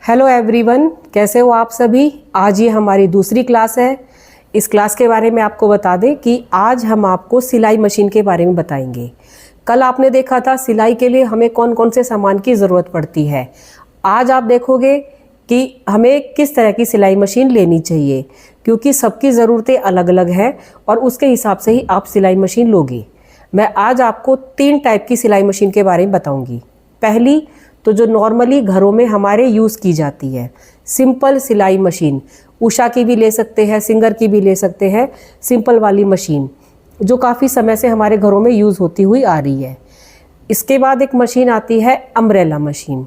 Hello everyone, कैसे हो आप सभी। आज ये हमारी दूसरी क्लास है। इस क्लास के बारे में आपको बता दें कि आज हम आपको सिलाई मशीन के बारे में बताएंगे। कल आपने देखा था सिलाई के लिए हमें कौन कौन से सामान की ज़रूरत पड़ती है। आज आप देखोगे कि हमें किस तरह की सिलाई मशीन लेनी चाहिए, क्योंकि सबकी ज़रूरतें अलग अलग हैं और उसके हिसाब से ही आप सिलाई मशीन लोगे। मैं आज आपको 3 टाइप की सिलाई मशीन के बारे में बताऊंगी। पहली तो जो नॉर्मली घरों में हमारे यूज़ की जाती है, सिंपल सिलाई मशीन। उषा की भी ले सकते हैं, सिंगर की भी ले सकते हैं। सिंपल वाली मशीन जो काफ़ी समय से हमारे घरों में यूज़ होती हुई आ रही है। इसके बाद एक मशीन आती है अम्ब्रेला मशीन।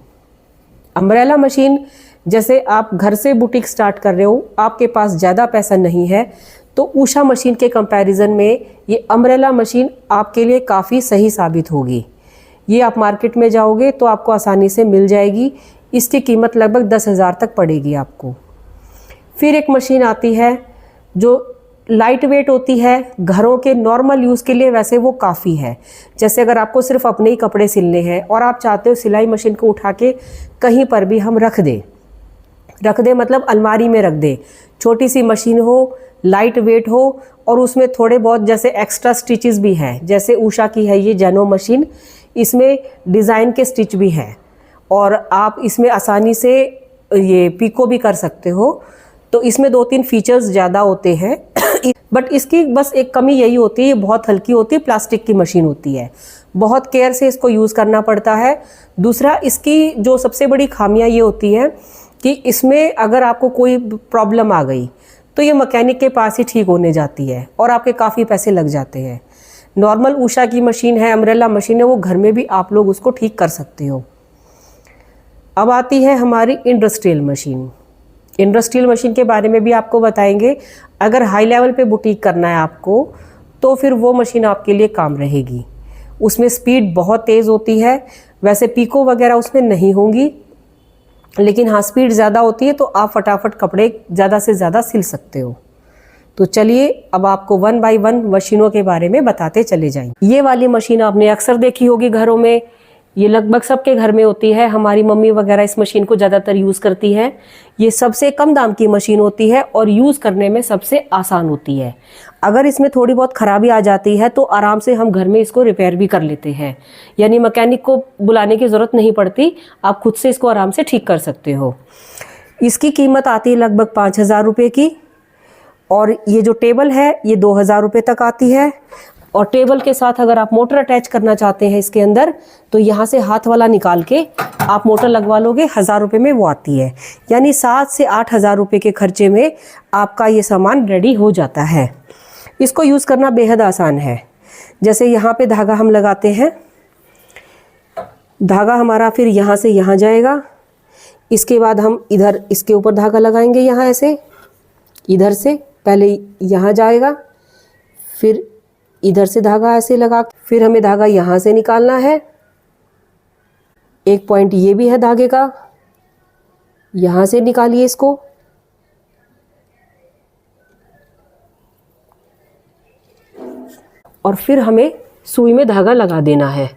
अम्ब्रेला मशीन, जैसे आप घर से बुटीक स्टार्ट कर रहे हो, आपके पास ज़्यादा पैसा नहीं है, तो उषा मशीन के कंपैरिजन में ये अम्ब्रेला मशीन आपके लिए काफ़ी सही साबित होगी। ये आप मार्केट में जाओगे तो आपको आसानी से मिल जाएगी। इसकी कीमत लगभग 10,000 तक पड़ेगी आपको। फिर एक मशीन आती है जो लाइट वेट होती है, घरों के नॉर्मल यूज़ के लिए वैसे वो काफ़ी है। जैसे अगर आपको सिर्फ अपने ही कपड़े सिलने हैं और आप चाहते हो सिलाई मशीन को उठा के कहीं पर भी हम रख दें मतलब अलमारी में रख दें। छोटी सी मशीन हो, लाइट वेट हो और उसमें थोड़े बहुत जैसे एक्स्ट्रा स्टिचेस भी हैं। जैसे उषा की है ये जेनो मशीन, इसमें डिज़ाइन के स्टिच भी हैं और आप इसमें आसानी से ये पिको भी कर सकते हो। तो इसमें 2-3 फीचर्स ज़्यादा होते हैं बट इसकी बस एक कमी यही होती है, ये बहुत हल्की होती है, प्लास्टिक की मशीन होती है, बहुत केयर से इसको यूज़ करना पड़ता है। दूसरा, इसकी जो सबसे बड़ी खामियां ये होती है कि इसमें अगर आपको कोई प्रॉब्लम आ गई तो ये मैकेनिक के पास ही ठीक होने जाती है और आपके काफ़ी पैसे लग जाते हैं। नॉर्मल उषा की मशीन है, अम्ब्रेला मशीन है, वो घर में भी आप लोग उसको ठीक कर सकते हो। अब आती है हमारी इंडस्ट्रियल मशीन। इंडस्ट्रियल मशीन के बारे में भी आपको बताएंगे। अगर हाई लेवल पे बुटीक करना है आपको तो फिर वो मशीन आपके लिए काम रहेगी। उसमें स्पीड बहुत तेज़ होती है। वैसे पीको वगैरह उसमें नहीं होंगी, लेकिन हाँ स्पीड ज़्यादा होती है तो आप फटाफट कपड़े ज़्यादा से ज़्यादा सिल सकते हो। तो चलिए अब आपको 1 बाय 1 मशीनों के बारे में बताते चले जाएंगे। ये वाली मशीन आपने अक्सर देखी होगी घरों में, ये लगभग सबके घर में होती है। हमारी मम्मी वगैरह इस मशीन को ज़्यादातर यूज़ करती है। ये सबसे कम दाम की मशीन होती है और यूज़ करने में सबसे आसान होती है। अगर इसमें थोड़ी बहुत ख़राबी आ जाती है तो आराम से हम घर में इसको रिपेयर भी कर लेते हैं, यानी मैकेनिक को बुलाने की ज़रूरत नहीं पड़ती, आप खुद से इसको आराम से ठीक कर सकते हो। इसकी कीमत आती है लगभग 5,000 रुपये की और ये जो टेबल है ये 2,000 रुपये तक आती है। और टेबल के साथ अगर आप मोटर अटैच करना चाहते हैं इसके अंदर, तो यहाँ से हाथ वाला निकाल के आप मोटर लगवा लोगे, 1,000 रुपये में वो आती है। यानी 7 से 8,000 रुपये के खर्चे में आपका ये सामान रेडी हो जाता है। इसको यूज़ करना बेहद आसान है। जैसे यहाँ पे धागा हम लगाते हैं, धागा हमारा फिर यहाँ से यहाँ जाएगा। इसके बाद हम इधर इसके ऊपर धागा लगाएंगे, यहाँ ऐसे इधर से पहले यहाँ जाएगा, फिर इधर से धागा ऐसे लगा, फिर हमें धागा यहाँ से निकालना है। एक पॉइंट ये भी है धागे का, यहाँ से निकालिए इसको। और फिर हमें सुई में धागा लगा देना है।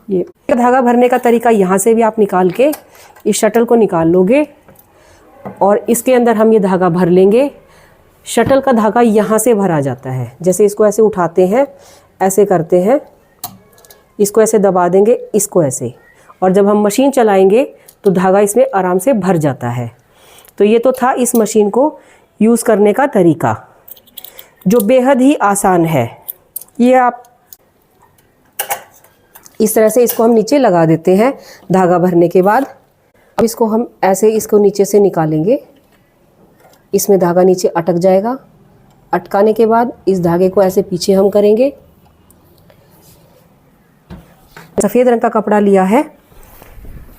ये धागा भरने का तरीका यहाँ से भी आप निकाल के इस शटल को निकाल लोगे और इसके अंदर हम ये धागा भर लेंगे। शटल का धागा यहाँ से भरा जाता है। जैसे इसको ऐसे उठाते हैं, ऐसे करते हैं, इसको ऐसे दबा देंगे, इसको ऐसे, और जब हम मशीन चलाएंगे तो धागा इसमें आराम से भर जाता है। तो ये तो था इस मशीन को यूज़ करने का तरीका, जो बेहद ही आसान है। ये आप इस तरह से इसको हम नीचे लगा देते हैं धागा भरने के बाद। अब इसको हम ऐसे इसको नीचे से निकालेंगे, इसमें धागा नीचे अटक जाएगा। अटकाने के बाद इस धागे को ऐसे पीछे हम करेंगे। सफ़ेद रंग का कपड़ा लिया है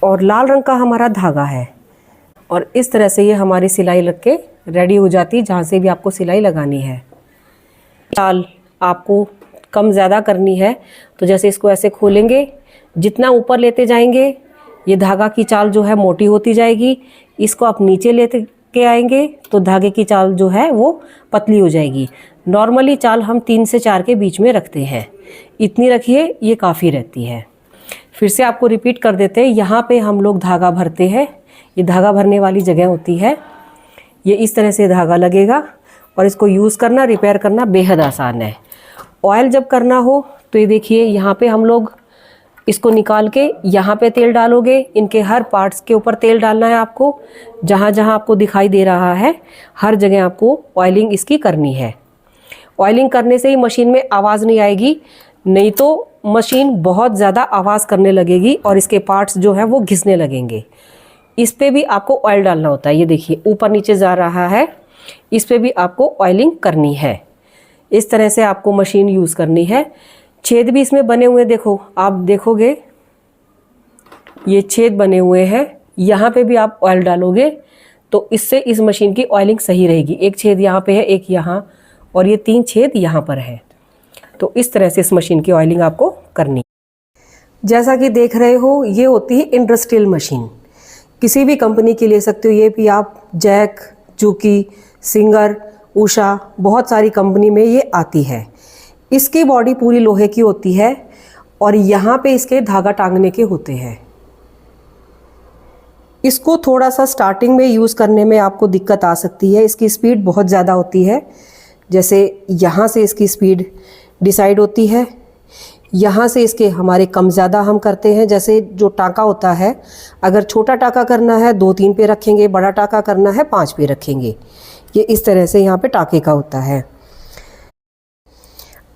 और लाल रंग का हमारा धागा है और इस तरह से ये हमारी सिलाई लग के रेडी हो जाती है, जहाँ से भी आपको सिलाई लगानी है। चाल आपको कम ज़्यादा करनी है तो जैसे इसको ऐसे खोलेंगे, जितना ऊपर लेते जाएंगे ये धागा की चाल जो है मोटी होती जाएगी। इसको आप नीचे लेते के आएंगे तो धागे की चाल जो है वो पतली हो जाएगी। नॉर्मली चाल हम 3 से 4 के बीच में रखते हैं, इतनी रखिए, ये काफ़ी रहती है। फिर से आपको रिपीट कर देते हैं। यहाँ पे हम लोग धागा भरते हैं, ये धागा भरने वाली जगह होती है। ये इस तरह से धागा लगेगा और इसको यूज़ करना, रिपेयर करना बेहद आसान है। ऑयल जब करना हो तो ये देखिए, यहाँ पे हम लोग इसको निकाल के यहाँ पे तेल डालोगे। इनके हर पार्ट्स के ऊपर तेल डालना है आपको। जहाँ जहाँ आपको दिखाई दे रहा है हर जगह आपको ऑयलिंग इसकी करनी है। ऑयलिंग करने से ही मशीन में आवाज़ नहीं आएगी, नहीं तो मशीन बहुत ज़्यादा आवाज़ करने लगेगी और इसके पार्ट्स जो है वो घिसने लगेंगे। इस पे भी आपको ऑयल डालना होता है। ये देखिए ऊपर नीचे जा रहा है, इस पे भी आपको ऑयलिंग करनी है। इस तरह से आपको मशीन यूज़ करनी है। छेद भी इसमें बने हुए, देखो आप देखोगे ये छेद बने हुए हैं। यहाँ पे भी आप ऑयल डालोगे तो इससे इस मशीन की ऑयलिंग सही रहेगी। एक छेद यहाँ पे है, एक यहाँ, और ये 3 छेद यहाँ पर है। तो इस तरह से इस मशीन की ऑयलिंग आपको करनी। जैसा कि देख रहे हो, ये होती है इंडस्ट्रियल मशीन। किसी भी कंपनी की ले सकते हो। ये भी आप जैक, जुकी, सिंगर, उषा, बहुत सारी कंपनी में ये आती है। इसकी बॉडी पूरी लोहे की होती है और यहाँ पे इसके धागा टांगने के होते हैं। इसको थोड़ा सा स्टार्टिंग में यूज़ करने में आपको दिक्कत आ सकती है। इसकी स्पीड बहुत ज़्यादा होती है। जैसे यहाँ से इसकी स्पीड डिसाइड होती है, यहाँ से इसके हमारे कम ज़्यादा हम करते हैं। जैसे जो टाँका होता है, अगर छोटा टाँका करना है 2-3 पे रखेंगे, बड़ा टाँका करना है 5 पे रखेंगे। ये इस तरह से यहाँ पे टाँके का होता है।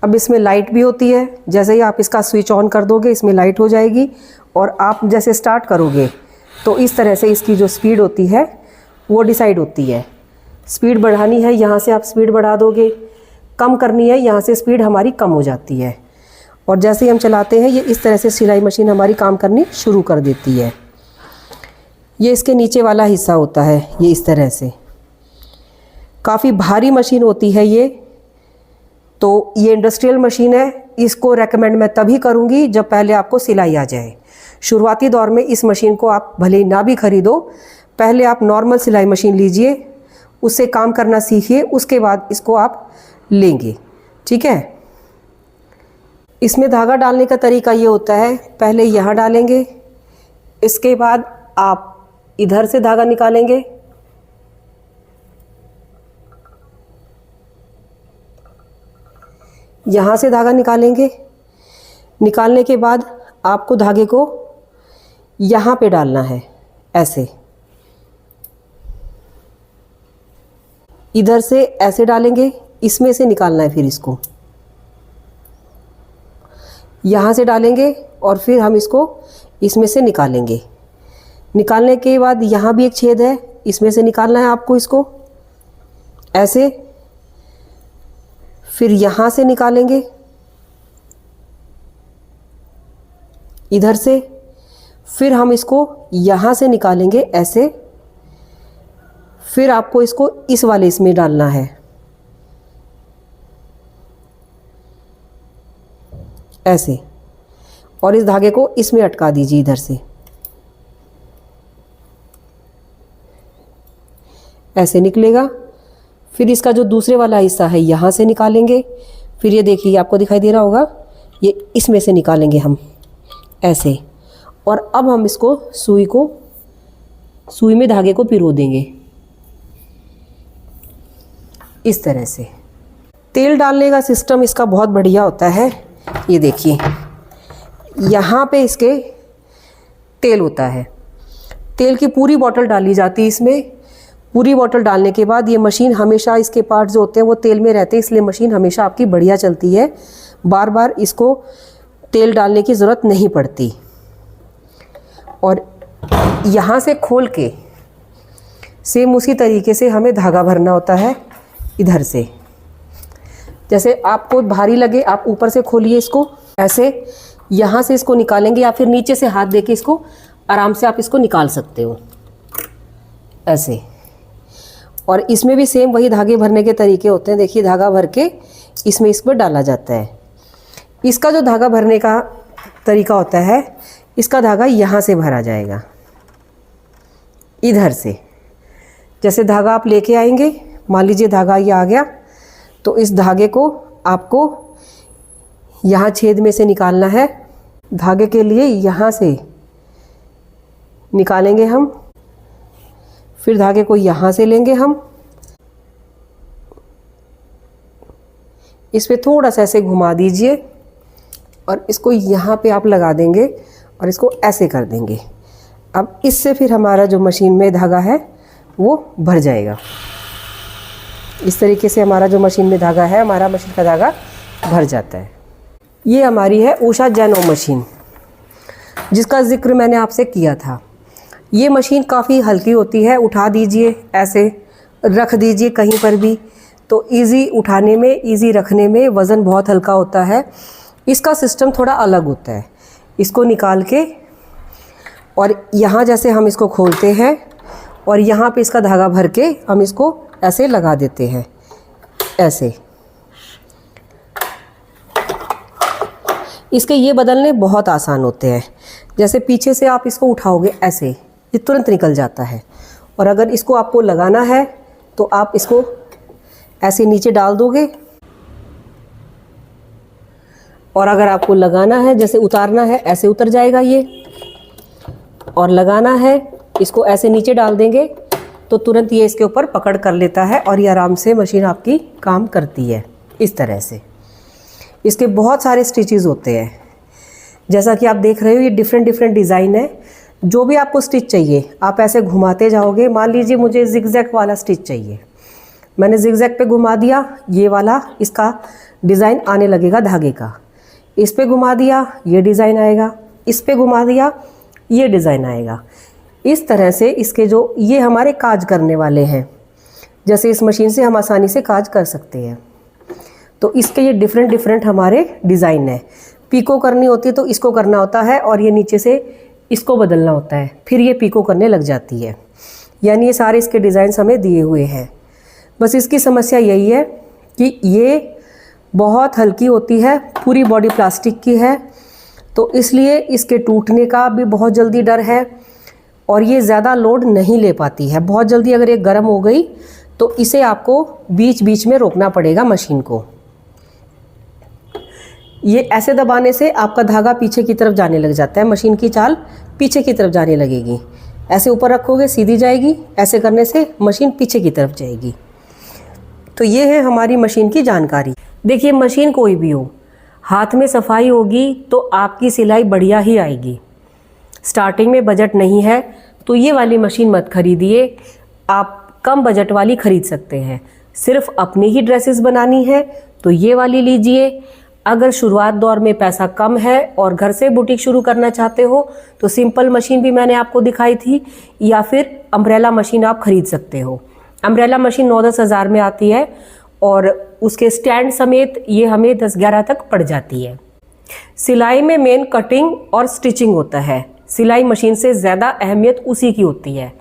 अब इसमें लाइट भी होती है। जैसे ही आप इसका स्विच ऑन कर दोगे इसमें लाइट हो जाएगी और आप जैसे स्टार्ट करोगे तो इस तरह से इसकी जो स्पीड होती है वो डिसाइड होती है। स्पीड बढ़ानी है, यहाँ से आप स्पीड बढ़ा दोगे। कम करनी है, यहाँ से स्पीड हमारी कम हो जाती है। और जैसे ही हम चलाते हैं ये इस तरह से सिलाई मशीन हमारी काम करनी शुरू कर देती है। ये इसके नीचे वाला हिस्सा होता है, ये इस तरह से। काफ़ी भारी मशीन होती है ये। तो ये इंडस्ट्रियल मशीन है। इसको रेकमेंड मैं तभी करूँगी जब पहले आपको सिलाई आ जाए। शुरुआती दौर में इस मशीन को आप भले ही ना भी खरीदो, पहले आप नॉर्मल सिलाई मशीन लीजिए, उससे काम करना सीखिए, उसके बाद इसको आप लेंगे। ठीक है। इसमें धागा डालने का तरीका ये होता है, पहले यहाँ डालेंगे, इसके बाद आप इधर से धागा निकालेंगे, यहाँ से धागा निकालेंगे। निकालने के बाद आपको धागे को यहाँ पे डालना है, ऐसे। इधर से ऐसे डालेंगे, इसमें से निकालना है, फिर इसको यहाँ से डालेंगे और फिर हम इसको इसमें से निकालेंगे। निकालने के बाद यहाँ भी एक छेद है, इसमें से निकालना है आपको इसको, ऐसे। फिर यहाँ से निकालेंगे, इधर से। फिर हम इसको यहाँ से निकालेंगे, ऐसे। फिर आपको इसको इस वाले इसमें डालना है, ऐसे। और इस धागे को इसमें अटका दीजिए इधर से, ऐसे निकलेगा। फिर इसका जो दूसरे वाला हिस्सा है यहाँ से निकालेंगे। फिर ये देखिए, आपको दिखाई दे रहा होगा, ये इसमें से निकालेंगे हम, ऐसे। और अब हम इसको सुई में धागे को पिरो देंगे, इस तरह से। तेल डालने का सिस्टम इसका बहुत बढ़िया होता है। ये देखिए, यहाँ पे इसके तेल होता है। तेल की पूरी बोतल डाली जाती है इसमें। पूरी बोतल डालने के बाद ये मशीन हमेशा, इसके पार्ट जो होते हैं वो तेल में रहते हैं, इसलिए मशीन हमेशा आपकी बढ़िया चलती है। बार बार इसको तेल डालने की ज़रूरत नहीं पड़ती। और यहाँ से खोल के सेम उसी तरीके से हमें धागा भरना होता है, इधर से। जैसे आपको भारी लगे, आप ऊपर से खोलिए इसको, ऐसे। यहाँ से इसको निकालेंगे या फिर नीचे से हाथ देके इसको आराम से आप इसको निकाल सकते हो, ऐसे। और इसमें भी सेम वही धागे भरने के तरीके होते हैं। देखिए, धागा भर के इसमें डाला जाता है। इसका जो धागा भरने का तरीका होता है, इसका धागा यहाँ से भरा जाएगा, इधर से। जैसे धागा आप लेके आएंगे, मान लीजिए धागा ये आ गया, तो इस धागे को आपको यहाँ छेद में से निकालना है। धागे के लिए यहाँ से निकालेंगे हम, फिर धागे को यहाँ से लेंगे हम, इस पे थोड़ा सा ऐसे घुमा दीजिए और इसको यहाँ पे आप लगा देंगे और इसको ऐसे कर देंगे। अब इससे फिर हमारा जो मशीन में धागा है वो भर जाएगा। इस तरीके से हमारा जो मशीन में धागा है, हमारा मशीन का धागा भर जाता है। ये हमारी है उषा जैनो मशीन, जिसका जिक्र मैंने आपसे किया था। ये मशीन काफ़ी हल्की होती है, उठा दीजिए, ऐसे रख दीजिए कहीं पर भी, तो इजी उठाने में, इजी रखने में, वज़न बहुत हल्का होता है। इसका सिस्टम थोड़ा अलग होता है। इसको निकाल के और यहाँ जैसे हम इसको खोलते हैं और यहाँ पे इसका धागा भर के हम इसको ऐसे लगा देते हैं, ऐसे। इसके ये बदलने बहुत आसान होते हैं। जैसे पीछे से आप इसको उठाओगे ऐसे, ये तुरंत निकल जाता है। और अगर इसको आपको लगाना है तो आप इसको ऐसे नीचे डाल दोगे, और अगर आपको लगाना है, जैसे उतारना है, ऐसे उतर जाएगा ये, और लगाना है इसको ऐसे नीचे डाल देंगे तो तुरंत ये इसके ऊपर पकड़ कर लेता है और ये आराम से मशीन आपकी काम करती है। इस तरह से इसके बहुत सारे स्टिचेस होते हैं। जैसा कि आप देख रहे हो, ये डिफरेंट डिफरेंट डिज़ाइन है। जो भी आपको स्टिच चाहिए आप ऐसे घुमाते जाओगे। मान लीजिए मुझे जिगजैग वाला स्टिच चाहिए, मैंने जिगजैग पे घुमा दिया, ये वाला इसका डिज़ाइन आने लगेगा धागे का। इस पे घुमा दिया, ये डिज़ाइन आएगा। इस पे घुमा दिया, ये डिज़ाइन आएगा। इस तरह से इसके जो ये हमारे काज करने वाले हैं, जैसे इस मशीन से हम आसानी से काज कर सकते हैं। तो इसके ये डिफरेंट डिफरेंट हमारे डिज़ाइन है। पीको करनी होती है तो इसको करना होता है और ये नीचे से इसको बदलना होता है, फिर ये पीको करने लग जाती है। यानी ये सारे इसके डिज़ाइंस हमें दिए हुए हैं। बस इसकी समस्या यही है कि ये बहुत हल्की होती है, पूरी बॉडी प्लास्टिक की है, तो इसलिए इसके टूटने का भी बहुत जल्दी डर है और ये ज़्यादा लोड नहीं ले पाती है। बहुत जल्दी अगर ये गर्म हो गई तो इसे आपको बीच बीच में रोकना पड़ेगा मशीन को। ये ऐसे दबाने से आपका धागा पीछे की तरफ जाने लग जाता है, मशीन की चाल पीछे की तरफ जाने लगेगी। ऐसे ऊपर रखोगे सीधी जाएगी, ऐसे करने से मशीन पीछे की तरफ जाएगी। तो ये है हमारी मशीन की जानकारी। देखिए, मशीन कोई भी हो, हाथ में सफाई होगी तो आपकी सिलाई बढ़िया ही आएगी। स्टार्टिंग में बजट नहीं है तो ये वाली मशीन मत खरीदिए, आप कम बजट वाली खरीद सकते हैं। सिर्फ अपनी ही ड्रेसेस बनानी है तो ये वाली लीजिए। अगर शुरुआत दौर में पैसा कम है और घर से बुटीक शुरू करना चाहते हो तो सिंपल मशीन भी मैंने आपको दिखाई थी, या फिर अम्ब्रेला मशीन आप खरीद सकते हो। अम्ब्रेला मशीन 9-10 हज़ार में आती है और उसके स्टैंड समेत ये हमें 10-11 तक पड़ जाती है। सिलाई में मेन कटिंग और स्टिचिंग होता है, सिलाई मशीन से ज़्यादा अहमियत उसी की होती है।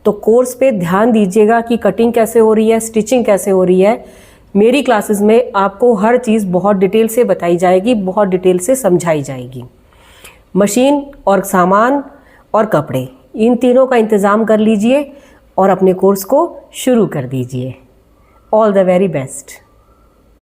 तो कोर्स पे ध्यान दीजिएगा कि कटिंग कैसे हो रही है, स्टिचिंग कैसे हो रही है। मेरी क्लासेस में आपको हर चीज़ बहुत डिटेल से बताई जाएगी, बहुत डिटेल से समझाई जाएगी। मशीन और सामान और कपड़े, इन तीनों का इंतज़ाम कर लीजिए और अपने कोर्स को शुरू कर दीजिए। All the very best.